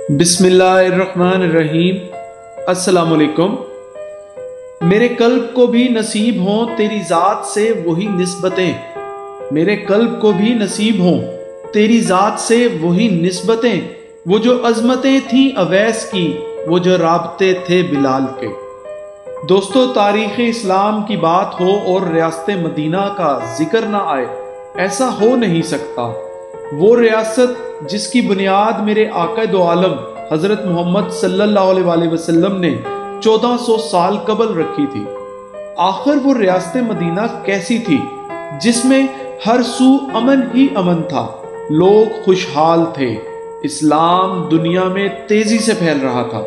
बिस्मिल्लाहिर्रहमानिर्रहीम। अस्सलाम वालेकुम। मेरे कल्ब को भी नसीब हों तेरी ज़ात से वही निस्बतें, मेरे कल्ब को भी नसीब हों तेरी ज़ात से वही निस्बतें, वो जो अज़मतें थीं अवैस की, वो जो राबते थे बिलाल के। दोस्तों, तारीख़ इस्लाम की बात हो और रियासत मदीना का जिक्र ना आए, ऐसा हो नहीं सकता। वो रियासत जिसकी बुनियाद मेरे आका दो आलम हज़रत मोहम्मद सल्लल्लाहु अलैहि वसल्लम ने 1400 साल कबल रखी थी। आखिर वो रियासत मदीना कैसी थी जिसमें हर सू अमन ही अमन था, लोग खुशहाल थे, इस्लाम दुनिया में तेजी से फैल रहा था।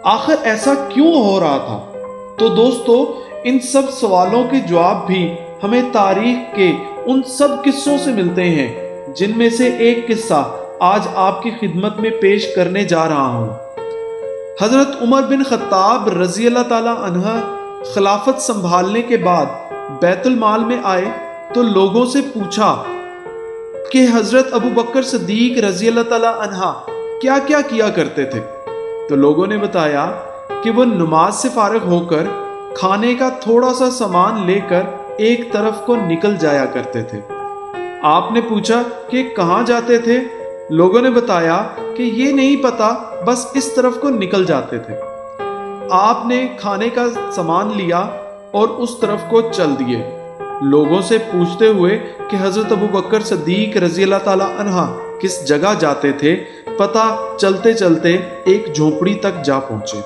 आखिर ऐसा क्यों हो रहा था? तो दोस्तों, इन सब सवालों के जवाब भी हमें तारीख के उन सब किस्सों से मिलते हैं, जिनमें से एक किस्सा आज आपकी खिदमत में पेश करने जा रहा हूं। हजरत उमर बिन खत्ताब रजी अल्लाह ताला अन्हा खिलाफत संभालने के बाद बैतुल माल में आए तो लोगों से पूछा कि हजरत अबू बकर सिद्दीक रजी अल्लाह ताला अन्हा क्या क्या किया करते थे। तो लोगों ने बताया कि वो नमाज से फारिग होकर खाने का थोड़ा सा सामान लेकर एक तरफ को निकल जाया करते थे। आपने पूछा कि कहाँ जाते थे? लोगों ने बताया कि ये नहीं पता, बस इस तरफ को निकल जाते थे। आपने खाने का सामान लिया और उस तरफ को चल दिए, लोगों से पूछते हुए कि हजरत अबू बकर सिद्दीक रजी अल्लाह ताला अन्हा किस जगह जाते थे। पता चलते चलते एक झोपड़ी तक जा पहुंचे।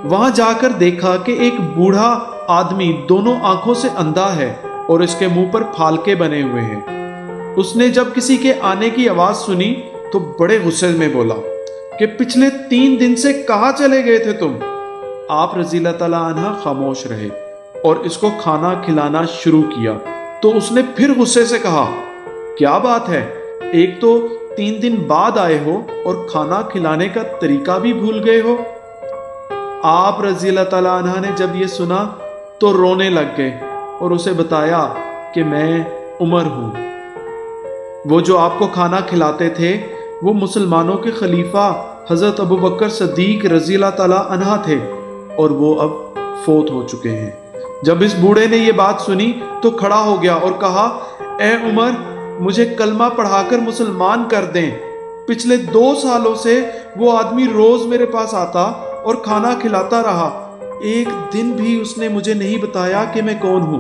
वहां जाकर देखा कि एक बूढ़ा आदमी दोनों आंखों से अंधा है और इसके मुंह पर फालके बने हुए हैं। उसने जब किसी के आने की आवाज सुनी तो बड़े गुस्से में बोला कि पिछले 3 दिन से कहाँ चले गए थे तुम? आप रज़ी अल्लाह ताला अन्हा खामोश रहे और इसको खाना खिलाना शुरू किया। तो उसने फिर गुस्से से कहा, क्या बात है, एक तो 3 दिन बाद आए हो और खाना खिलाने का तरीका भी भूल गए हो। आप रज़ी अल्लाह ताला अन्हा ने जब ये सुना तो रोने लग गए और उसे बताया कि मैं उमर हूं, वो जो आपको खाना खिलाते थे वो मुसलमानों के खलीफा हजरत अबू बकर सिद्दीक रज़ी अल्लाह ताला अन्हा थे और वो अब फोत हो चुके हैं। जब इस बूढ़े ने ये बात सुनी तो खड़ा हो गया और कहा, ए उमर, मुझे कलमा पढ़ाकर मुसलमान कर दें। पिछले 2 सालों से वो आदमी रोज मेरे पास आता और खाना खिलाता रहा, एक दिन भी उसने मुझे नहीं बताया कि मैं कौन हूं।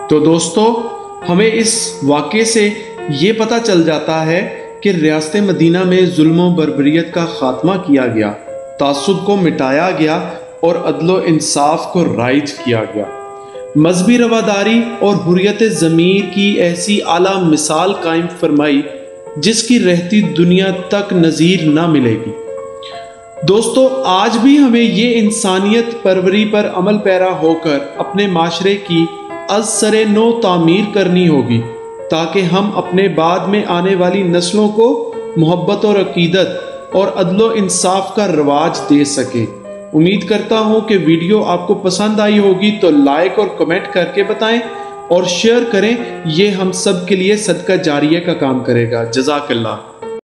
तो दोस्तों, हमें इस वाक़े से ये पता चल जाता है कि रियासत मदीना में जुल्म व बर्बरियत का खात्मा किया गया, तासुब को मिटाया गया और अदलो इंसाफ को राइज किया गया। मजहबी रवादारी और हुर्रियत ज़मीर की ऐसी आला मिसाल कायम फरमाई जिसकी रहती दुनिया तक नज़ीर ना मिलेगी। दोस्तों, आज भी हमें ये इंसानियत परवरी पर अमल पैरा होकर अपने माशरे की अज़-सरे नो तामीर करनी होगी, ताकि हम अपने बाद में आने वाली नस्लों को मोहब्बत और अकीदत और अदलो इंसाफ का रवाज दे सके। उम्मीद करता हूँ कि वीडियो आपको पसंद आई होगी, तो लाइक और कमेंट करके बताएं और शेयर करें। ये हम सब के लिए सदका जारिया का काम करेगा। जज़ाकल्लाह।